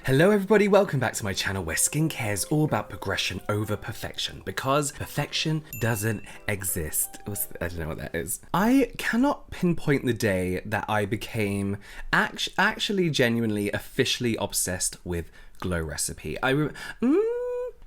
Hello everybody, welcome back to my channel where skincare is all about progression over perfection, because perfection doesn't exist. I don't know what that is. I cannot pinpoint the day that I became actually genuinely officially obsessed with Glow Recipe.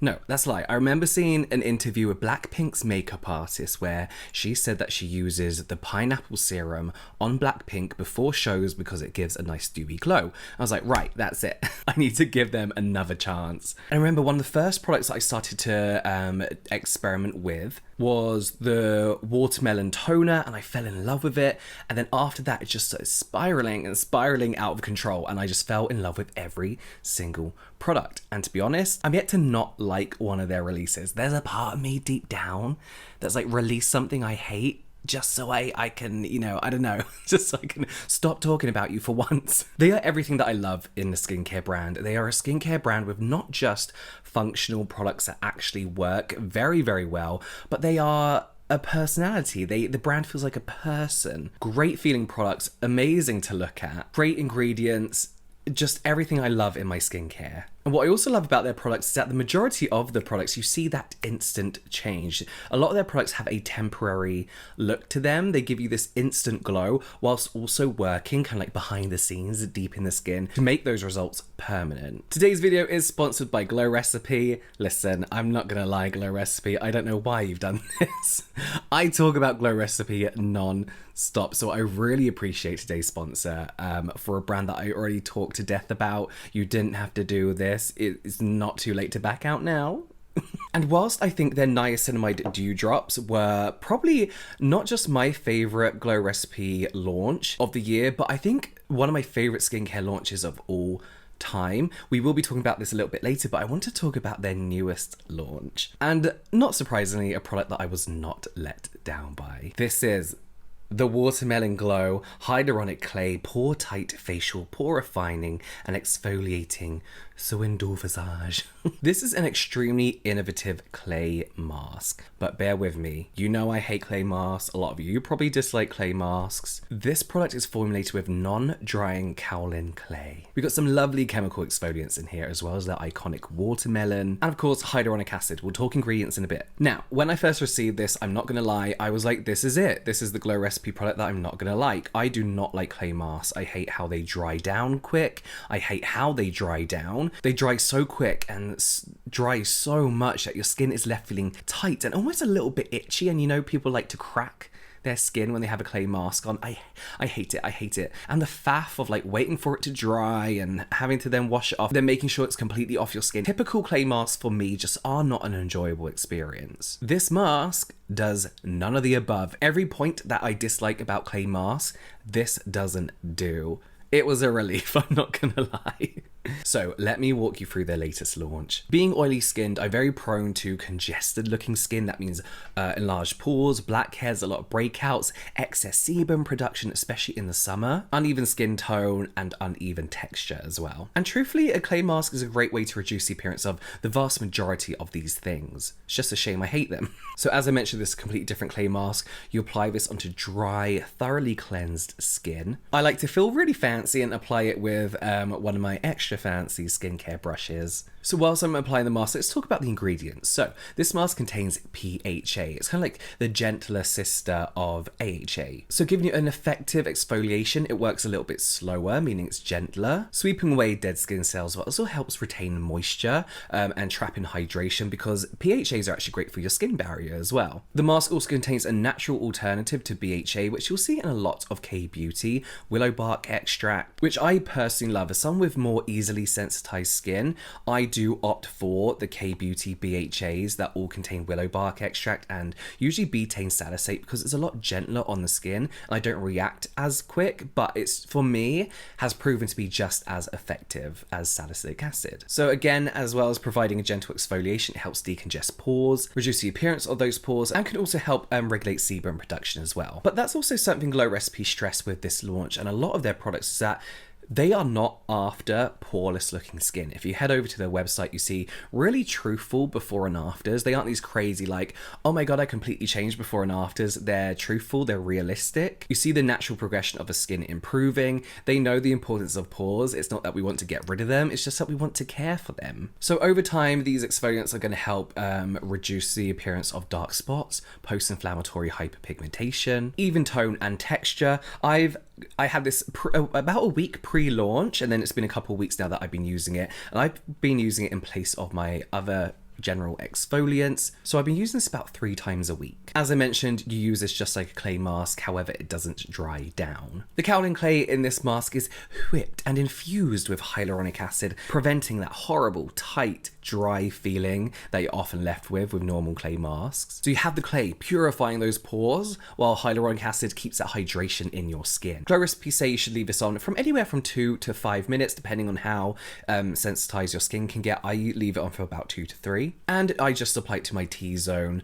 No, that's a lie. I remember seeing an interview with Blackpink's makeup artist where she said that she uses the pineapple serum on Blackpink before shows because it gives a nice dewy glow. I was like, right, that's it. I need to give them another chance. And I remember one of the first products that I started to experiment with was the watermelon toner, and I fell in love with it. And then after that, it just started spiraling and spiraling out of control, and I just fell in love with every single product. And to be honest, I'm yet to not like one of their releases. There's a part of me deep down that's like, release something I hate just so I can, I don't know, just so I can stop talking about you for once. They are everything that I love in the skincare brand. They are a skincare brand with not just functional products that actually work very, very well, but they are a personality. The brand feels like a person. Great feeling products, amazing to look at, great ingredients, just everything I love in my skincare. And what I also love about their products is that the majority of the products, you see that instant change. A lot of their products have a temporary look to them. They give you this instant glow whilst also working kind of like behind the scenes, deep in the skin, to make those results permanent. Today's video is sponsored by Glow Recipe. Listen, I'm not gonna lie, Glow Recipe, I don't know why you've done this. I talk about Glow Recipe non-stop, so I really appreciate today's sponsor. For a brand that I already talked to death about, you didn't have to do this. It's not too late to back out now. And whilst I think their niacinamide dew drops were probably not just my favourite Glow Recipe launch of the year, but I think one of my favourite skincare launches of all time. We will be talking about this a little bit later, but I want to talk about their newest launch. And not surprisingly, a product that I was not let down by. This is the Watermelon Glow Hyaluronic Clay Pore Tight Facial Pore Refining and Exfoliating Soin du Visage. This is an extremely innovative clay mask, but bear with me. You know I hate clay masks. A lot of you probably dislike clay masks. This product is formulated with non-drying kaolin clay. We've got some lovely chemical exfoliants in here, as well as the iconic watermelon, and of course hyaluronic acid. We'll talk ingredients in a bit. Now, when I first received this, I'm not gonna lie, I was like, this is it. This is the Glow Recipe product that I'm not gonna like. I do not like clay masks. I hate how they dry down quick. I hate how they dry down. They dry so quick and dry so much that your skin is left feeling tight and almost a little bit itchy, and people like to crack their skin when they have a clay mask on. I hate it. And the faff of like waiting for it to dry and having to then wash it off, then making sure it's completely off your skin. Typical clay masks for me just are not an enjoyable experience. This mask does none of the above. Every point that I dislike about clay masks, this doesn't do. It was a relief, I'm not gonna lie. So let me walk you through their latest launch. Being oily skinned, I'm very prone to congested looking skin. That means enlarged pores, blackheads, a lot of breakouts, excess sebum production, especially in the summer, uneven skin tone, and uneven texture as well. And truthfully, a clay mask is a great way to reduce the appearance of the vast majority of these things. It's just a shame I hate them. So as I mentioned, this is a completely different clay mask. You apply this onto dry, thoroughly cleansed skin. I like to feel really fancy and apply it with one of my extra fancy skincare brushes. So whilst I'm applying the mask, let's talk about the ingredients. So this mask contains PHA. It's kind of like the gentler sister of AHA. So giving you an effective exfoliation, it works a little bit slower, meaning it's gentler, sweeping away dead skin cells, but also helps retain moisture and trap in hydration, because PHAs are actually great for your skin barrier as well. The mask also contains a natural alternative to BHA, which you'll see in a lot of K-beauty, willow bark extract, which I personally love. As someone with more easily sensitized skin, I do opt for the K-beauty BHAs that all contain willow bark extract and usually betaine salicylate, because it's a lot gentler on the skin and I don't react as quick, but it's, for me, has proven to be just as effective as salicylic acid. So again, as well as providing a gentle exfoliation, it helps decongest pores, reduce the appearance of those pores, and can also help regulate sebum production as well. But that's also something Glow Recipe stressed with this launch, and a lot of their products, is that They are not after poreless looking skin. If you head over to their website, you see really truthful before and afters. They aren't these crazy like, oh my god, I completely changed before and afters. They're truthful, they're realistic. You see the natural progression of the skin improving. They know the importance of pores. It's not that we want to get rid of them, it's just that we want to care for them. So over time, these exfoliants are going to help reduce the appearance of dark spots, post-inflammatory hyperpigmentation, even tone and texture. I had this about a week pre-launch, and then it's been a couple of weeks now that I've been using it, and I've been using it in place of my other general exfoliants, so I've been using this about 3 times a week. As I mentioned, you use this just like a clay mask, however it doesn't dry down. The kaolin clay in this mask is whipped and infused with hyaluronic acid, preventing that horrible, tight, dry feeling that you're often left with normal clay masks. So you have the clay purifying those pores, while hyaluronic acid keeps that hydration in your skin. Glow Recipe say you should leave this on from anywhere from 2 to 5 minutes, depending on how sensitized your skin can get. I leave it on for about 2 to 3. And I just apply it to my T-zone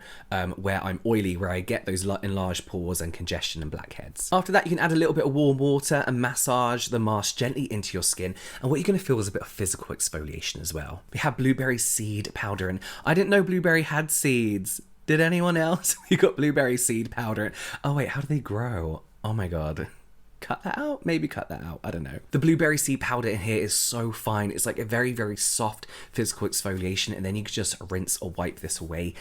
where I'm oily, where I get those enlarged pores and congestion and blackheads. After that, you can add a little bit of warm water and massage the mask gently into your skin. And what you're going to feel is a bit of physical exfoliation as well. We have blueberry seed powder, and I didn't know blueberry had seeds. Did anyone else? We got blueberry seed powder. Oh wait, how do they grow? Oh my god. Cut that out? Maybe cut that out. I don't know. The blueberry seed powder in here is so fine. It's like a very, very soft physical exfoliation, and then you can just rinse or wipe this away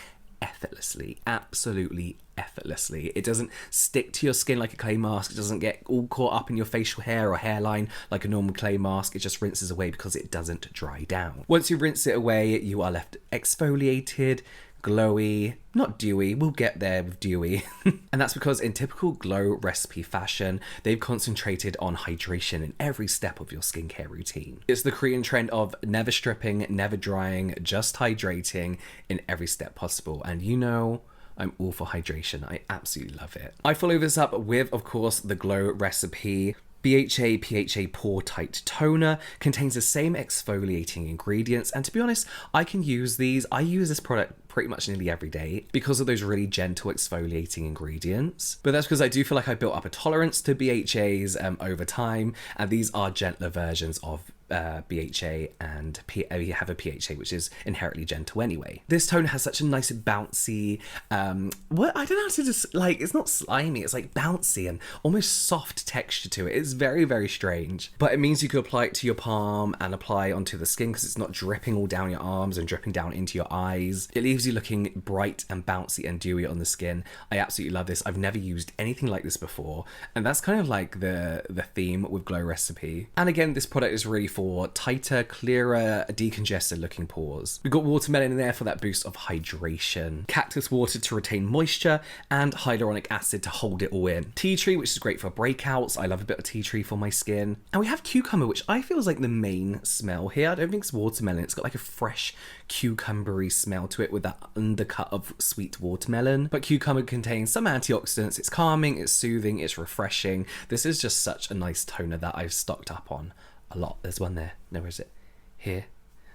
effortlessly. Absolutely effortlessly. It doesn't stick to your skin like a clay mask. It doesn't get all caught up in your facial hair or hairline like a normal clay mask. It just rinses away because it doesn't dry down. Once you rinse it away, you are left exfoliated, glowy, not dewy, we'll get there with dewy. And that's because in typical Glow Recipe fashion, they've concentrated on hydration in every step of your skincare routine. It's the Korean trend of never stripping, never drying, just hydrating in every step possible. And you know, I'm all for hydration. I absolutely love it. I follow this up with, of course, the Glow Recipe BHA PHA Pore Tight Toner. Contains the same exfoliating ingredients, and to be honest, I can use these. I use this product pretty much nearly every day because of those really gentle exfoliating ingredients. But that's because I do feel like I built up a tolerance to BHAs over time, and these are gentler versions of BHA, and you have a PHA, which is inherently gentle anyway. This toner has such a nice bouncy, I don't know how to just, like, it's not slimy, it's like bouncy and almost soft texture to it. It's very, very strange, but it means you could apply it to your palm and apply onto the skin because it's not dripping all down your arms and dripping down into your eyes. It leaves you looking bright and bouncy and dewy on the skin. I absolutely love this. I've never used anything like this before, and that's kind of like the theme with Glow Recipe. And again, this product is really for tighter, clearer, decongested looking pores. We've got watermelon in there for that boost of hydration, cactus water to retain moisture, and hyaluronic acid to hold it all in. Tea tree, which is great for breakouts. I love a bit of tea tree for my skin. And we have cucumber, which I feel is like the main smell here. I don't think it's watermelon. It's got like a fresh cucumbery smell to it with that undercut of sweet watermelon. But cucumber contains some antioxidants. It's calming, it's soothing, it's refreshing. This is just such a nice toner that I've stocked up on a lot. There's one there. No, where is it? Here.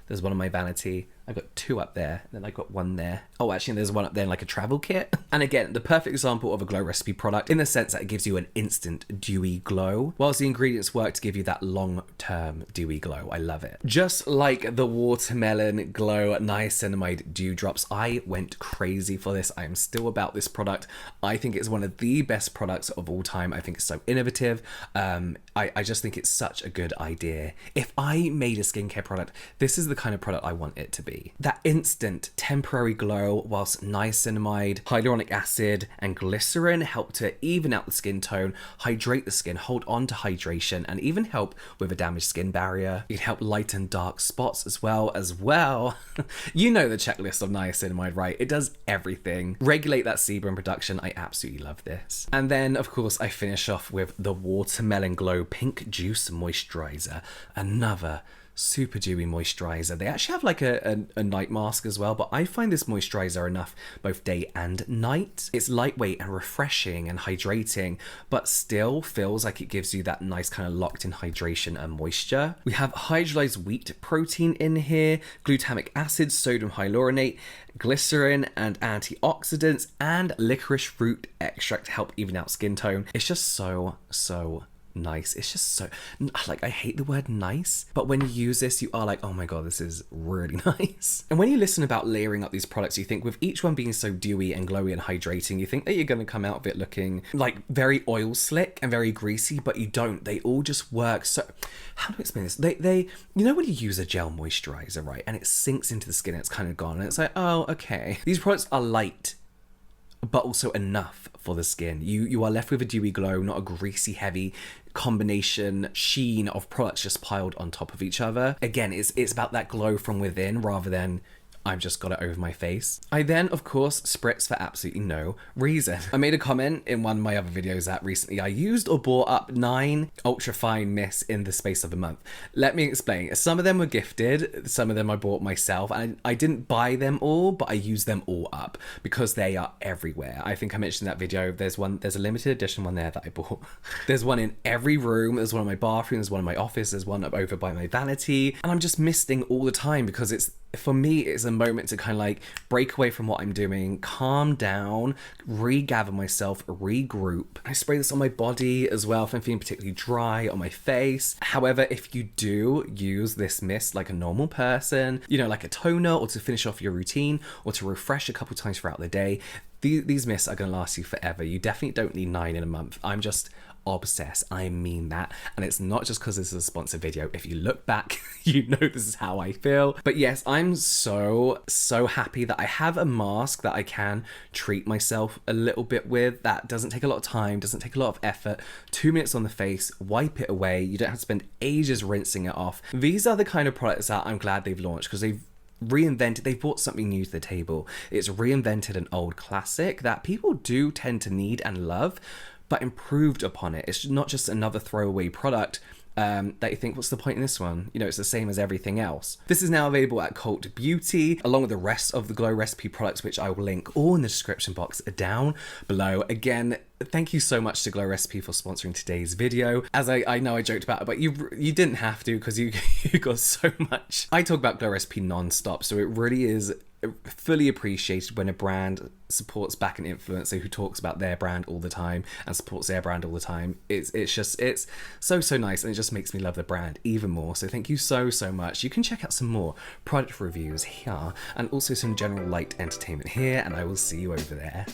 There's one on my vanity. I've got 2 up there, and then I got 1 there. Oh, actually, there's 1 up there in like a travel kit. And again, the perfect example of a Glow Recipe product in the sense that it gives you an instant dewy glow, whilst the ingredients work to give you that long-term dewy glow. I love it. Just like the Watermelon Glow Niacinamide Dew Drops, I went crazy for this. I am still about this product. I think it's one of the best products of all time. I think it's so innovative. I just think it's such a good idea. If I made a skincare product, this is the kind of product I want it to be. That instant temporary glow, whilst niacinamide, hyaluronic acid, and glycerin help to even out the skin tone, hydrate the skin, hold on to hydration, and even help with a damaged skin barrier. It can help lighten dark spots as well. You know the checklist of niacinamide, right? It does everything. Regulate that sebum production. I absolutely love this. And then, of course, I finish off with the Watermelon Glow Pink Juice Moisturizer. Another super dewy moisturizer. They actually have like a night mask as well, but I find this moisturizer enough both day and night. It's lightweight and refreshing and hydrating, but still feels like it gives you that nice kind of locked in hydration and moisture. We have hydrolyzed wheat protein in here, glutamic acid, sodium hyaluronate, glycerin and antioxidants, and licorice root extract to help even out skin tone. It's just so nice. It's just so, like, I hate the word nice, but when you use this, you are like, oh my god, this is really nice. And when you listen about layering up these products, you think with each one being so dewy and glowy and hydrating, you think that you're going to come out of it looking like very oil slick and very greasy, but you don't. They all just work so, how do I explain this? They you know when you use a gel moisturizer, right, and it sinks into the skin and it's kind of gone, and it's like, oh, okay. These products are light, but also enough for the skin. You are left with a dewy glow, not a greasy, heavy combination sheen of products just piled on top of each other. Again, it's about that glow from within rather than I've just got it over my face. I then, of course, spritz for absolutely no reason. I made a comment in one of my other videos that recently I used or bought up 9 ultrafine mists in the space of a month. Let me explain. Some of them were gifted, some of them I bought myself, and I didn't buy them all, but I used them all up because they are everywhere. I think I mentioned in that video, there's a limited edition one there that I bought. There's one in every room, there's one in my bathroom, there's one in my office, there's one up over by my vanity, and I'm just misting all the time because for me, it's a moment to kind of like break away from what I'm doing, calm down, regather myself, regroup. I spray this on my body as well if I'm feeling particularly dry, on my face. However, if you do use this mist like a normal person, you know, like a toner or to finish off your routine or to refresh a couple times throughout the day, these mists are going to last you forever. You definitely don't need 9 in a month. I'm just obsessed. I mean that. And it's not just because this is a sponsored video. If you look back, you know this is how I feel. But yes, I'm so happy that I have a mask that I can treat myself a little bit with. That doesn't take a lot of time, doesn't take a lot of effort. 2 minutes on the face, wipe it away. You don't have to spend ages rinsing it off. These are the kind of products that I'm glad they've launched because they've brought something new to the table. It's reinvented an old classic that people do tend to need and love, but improved upon it. It's not just another throwaway product that you think, what's the point in this one? You know, it's the same as everything else. This is now available at Cult Beauty, along with the rest of the Glow Recipe products, which I will link all in the description box down below. Again, thank you so much to Glow Recipe for sponsoring today's video. As I know I joked about it, but you didn't have to because you got so much. I talk about Glow Recipe non-stop, so it really is fully appreciated when a brand supports back an influencer who talks about their brand all the time and supports their brand all the time. It's so nice, and it just makes me love the brand even more. So thank you so much. You can check out some more product reviews here and also some general light entertainment here, and I will see you over there.